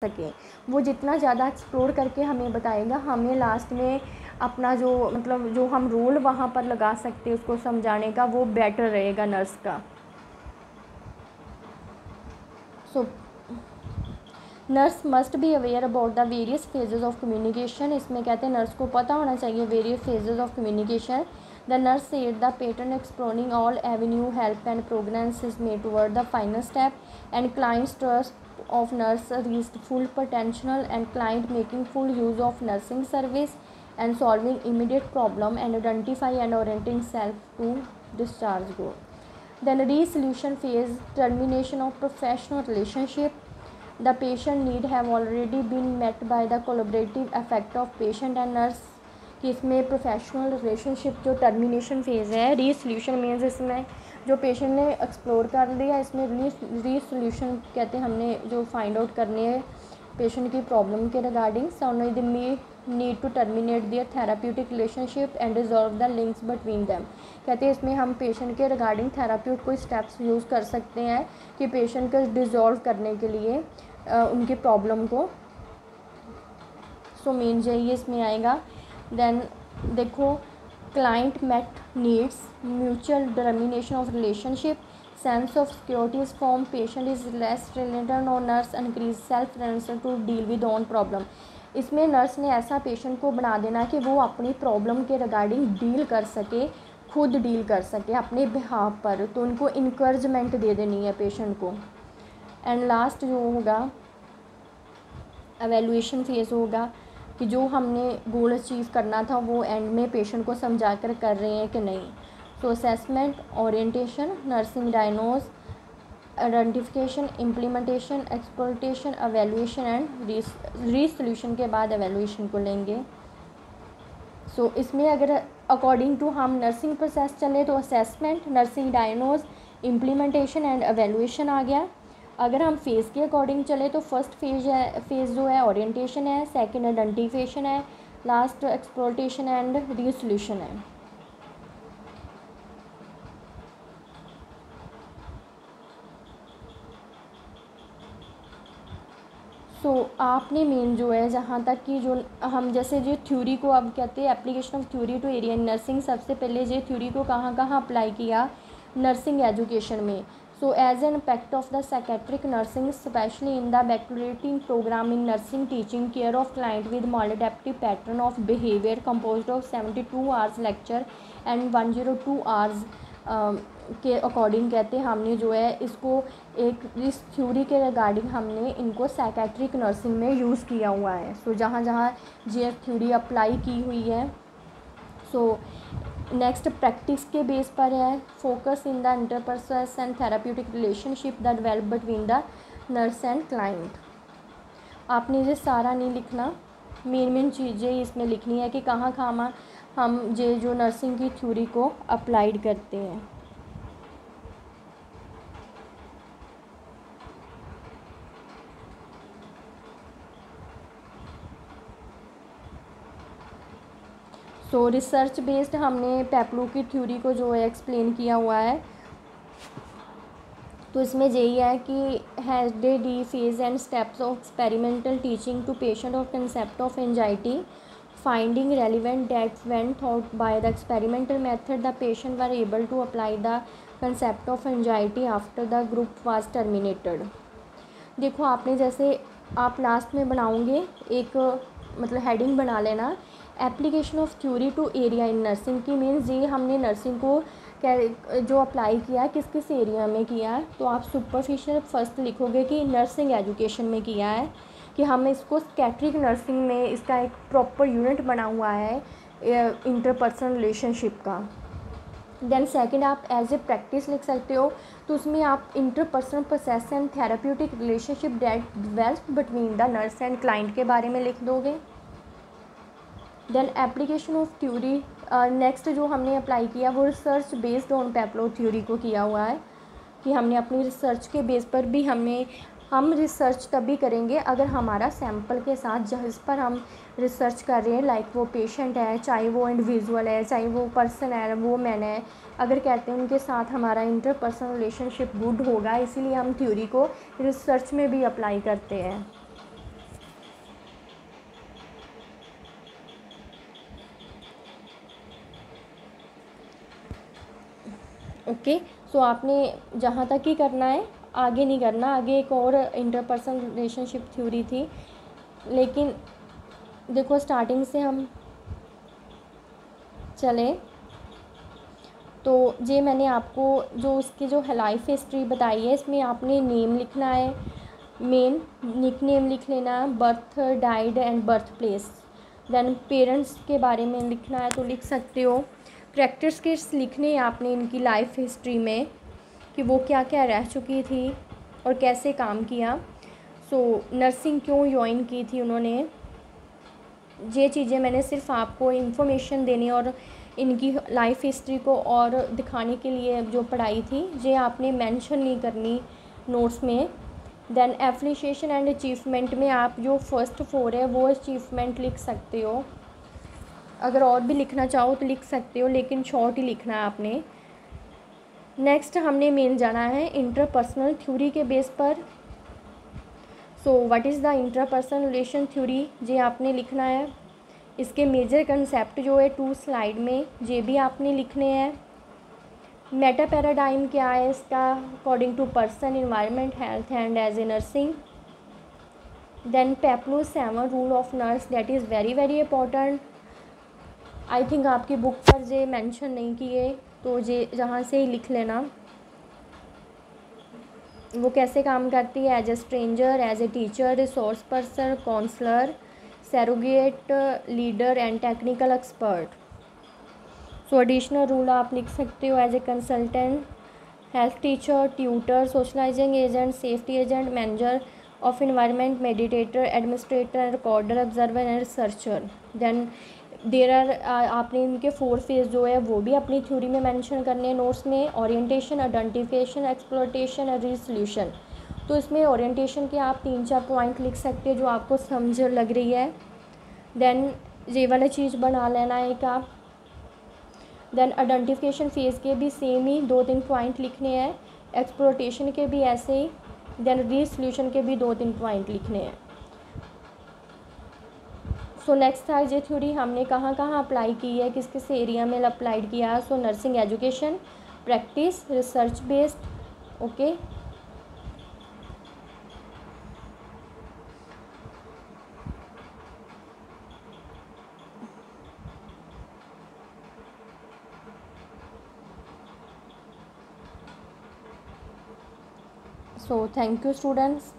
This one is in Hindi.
सकें। वो जितना ज़्यादा एक्सप्लोर करके हमें बताएगा, हमें लास्ट में अपना जो मतलब जो हम रोल वहाँ पर लगा सकते हैं उसको समझाने का, वो बेटर रहेगा नर्स का। So nurse must be aware about the various phases of communication. इसमें कहते हैं नर्स को पता होना चाहिए various phases of communication. The nurse said the pattern exploring all avenue help and progress is made toward the final step and clients trust of nurse reached full potential and client making full use of nursing service and solving immediate problem and identify and orienting self to discharge goal. Then resolution phase, termination of professional relationship. The patient need have already been met by the collaborative effect of patient and nurse कि इसमें प्रोफेशनल रिलेशनशिप जो टर्मिनेशन फेज़ है, रीसोल्यूशन मीन्स इसमें जो पेशेंट ने एक्सप्लोर कर लिया, इसमें रीसोल्यूशन कहते हैं हमने जो फाइंड आउट करने हैं पेशेंट की प्रॉब्लम के regarding. So the need to terminate their therapeutic relationship and resolve the links between them. कहते हैं इसमें हम पेशेंट के रिगार्डिंग थेराप्यूट कोई स्टेप्स यूज़ कर सकते हैं कि पेशेंट को डिज़ोल्व करने के लिए उनकी प्रॉब्लम को। सो मेन यही इसमें आएगा। देन देखो client met needs, mutual termination of relationship, sense of security is form, patient is less related और nurse increase self reliance to deal with on problem. इसमें नर्स ने ऐसा पेशेंट को बना देना कि वो अपनी प्रॉब्लम के रिगार्डिंग डील कर सके, खुद डील कर सके अपने बिहाफ पर, तो उनको इनकरेजमेंट दे देनी है पेशेंट को। एंड लास्ट जो होगा एवेल्यूएशन फेज होगा कि जो हमने गोल अचीव करना था वो एंड में पेशेंट को समझा कर रहे हैं कि नहीं। तो assessment, orientation, nursing diagnose, identification, implementation, exploitation, evaluation and resolution के बाद एवेल्यूएशन को लेंगे। सो इसमें अगर अकॉर्डिंग टू हम नर्सिंग प्रोसेस चले तो assessment, nursing diagnose, implementation and evaluation आ गया। अगर हम फेज़ के अकॉर्डिंग चले तो फर्स्ट फेज़ जो है ओरिएंटेशन है, सेकंड आइडेंटिफिकेशन है, लास्ट एक्सप्लोइटेशन एंड रीसोल्यूशन है। आपने मेन जो है जहाँ तक कि जो हम जैसे जो थ्योरी को अब कहते हैं application of theory to area in nursing, सबसे पहले ये थ्योरी को कहाँ कहाँ अप्लाई किया नर्सिंग एजुकेशन में। So as an impact of the psychiatric nursing specially in the baccalaureate programme in nursing teaching care of client with maladaptive pattern of behaviour composed of 72 hours lecture and 102 hours के अकॉर्डिंग कहते हैं हमने जो है इसको एक इस थ्योरी के रिगार्डिंग हमने इनको साइकेट्रिक नर्सिंग में यूज़ किया हुआ है। सो जहाँ जहाँ जीएफ थ्योरी अप्लाई की हुई है। सो नेक्स्ट प्रैक्टिस के बेस पर है focus in the interpersonal and therapeutic relationship that develop between the nurse and client. आपने ये सारा नहीं लिखना, मेन चीज़ें इसमें लिखनी है कि कहाँ कहाँ हम ये जो नर्सिंग की थ्योरी को अप्लाइड करते हैं। सो रिसर्च बेस्ड हमने पेपलो की थ्योरी को जो है एक्सप्लेन किया हुआ है। तो इसमें यही है कि has the the phase and steps of experimental teaching to patient of concept of anxiety finding relevant that when taught by the experimental method the patient were able to apply the concept of anxiety after the group was terminated। देखो आपने जैसे आप लास्ट में बनाओगे एक मतलब हेडिंग बना लेना application of theory to area in nursing की, मीन्स ये हमने नर्सिंग को जो अप्लाई किया किस किस एरिया में किया है। तो आप सुपरफिशियल फर्स्ट लिखोगे कि नर्सिंग एजुकेशन में किया है, कि हम इसको साइकेट्रिक नर्सिंग में इसका एक प्रॉपर यूनिट बना हुआ है इंटरपर्सनल रिलेशनशिप का। देन सेकंड आप एज ए प्रैक्टिस लिख सकते हो, तो उसमें आप interpersonal process and therapeutic relationship that develop between the nurse and client के बारे में लिख दोगे। Then application of theory next जो हमने अप्लाई किया वो research based on Peplau theory को किया हुआ है, कि हमने अपनी रिसर्च के बेस पर भी हम रिसर्च तभी करेंगे अगर हमारा सैंपल के साथ जिस पर हम रिसर्च कर रहे हैं लाइक वो पेशेंट है, चाहे वो इंडिविजुअल है, चाहे वो पर्सन है, वो मैन है, अगर कहते हैं उनके साथ हमारा इंटरपर्सनल रिलेशनशिप गुड होगा, इसीलिए हम थ्योरी को रिसर्च में भी अप्लाई करते हैं। ओके। सो आपने जहाँ तक ही करना है, आगे नहीं करना। आगे एक और इंटरपर्सनल रिलेशनशिप थ्योरी थी, लेकिन देखो स्टार्टिंग से हम चले तो ये मैंने आपको जो उसकी जो लाइफ हिस्ट्री बताई है, इसमें आपने नेम लिखना है, मेन निक नेम लिख लेना, birth, died and birth place. Then parents के बारे में लिखना है तो लिख सकते हो। कैरेक्टरिस्टिक्स लिखने हैं आपने इनकी लाइफ हिस्ट्री में, कि वो क्या क्या रह चुकी थी और कैसे काम किया। नर्सिंग क्यों ज्वाइन की थी उन्होंने, ये चीज़ें मैंने सिर्फ आपको इन्फॉर्मेशन देनी और इनकी लाइफ हिस्ट्री को और दिखाने के लिए जो पढ़ाई थी, ये आपने मेंशन नहीं करनी नोट्स में। देन एप्रिशिएशन एंड अचीवमेंट में आप जो फर्स्ट 4 है वो अचीवमेंट लिख सकते हो। अगर और भी लिखना चाहो तो लिख सकते हो, लेकिन शॉर्ट ही लिखना है आपने। नेक्स्ट हमने मेन जाना है इंटरपर्सनल थ्योरी के बेस पर। What is the interpersonal relation theory, ये आपने लिखना है। इसके मेजर कंसेप्ट जो है 2 स्लाइड में ये भी आपने लिखने हैं। मेटा पैराडाइम क्या है इसका, according to person, environment, health and as a nursing. Then Peplau's 7 rule of nurse, that is very very important. I think आपकी बुक पर ये मेंशन नहीं किए, तो ये जहाँ से ही लिख लेना। वो कैसे काम करती है, as a stranger, as a teacher, resource person, counsellor, surrogate, leader and technical expert. Additional role आप लिख सकते हो, as a consultant, health teacher, tutor, socialising agent, safety agent, manager of environment, mediator, administrator, recorder, observer and researcher. Then there are आपने इनके 4 फेज जो है वो भी अपनी थ्योरी में मेंशन करने हैं नोट्स में। ओरिएंटेशन, आइडेंटिफिकेशन, एक्सप्लोरेशन और रिसोल्यूशन। तो इसमें ओरिएंटेशन के आप 3-4 पॉइंट लिख सकते हो जो आपको समझ लग रही है। देन ये वाला चीज़ बना लेना एक आप। देन आइडेंटिफिकेशन फेज़ के भी सेम ही 2-3 पॉइंट लिखने हैं, एक्सप्लोरेशन के भी ऐसे ही, देन रिसोल्यूशन के भी 2-3 पॉइंट लिखने हैं। नेक्स्ट था ये थ्योरी हमने कहाँ कहाँ अप्लाई की है, किस किस एरिया में अप्लाइड किया है। Nursing education, practice, research based. Okay, thank you students.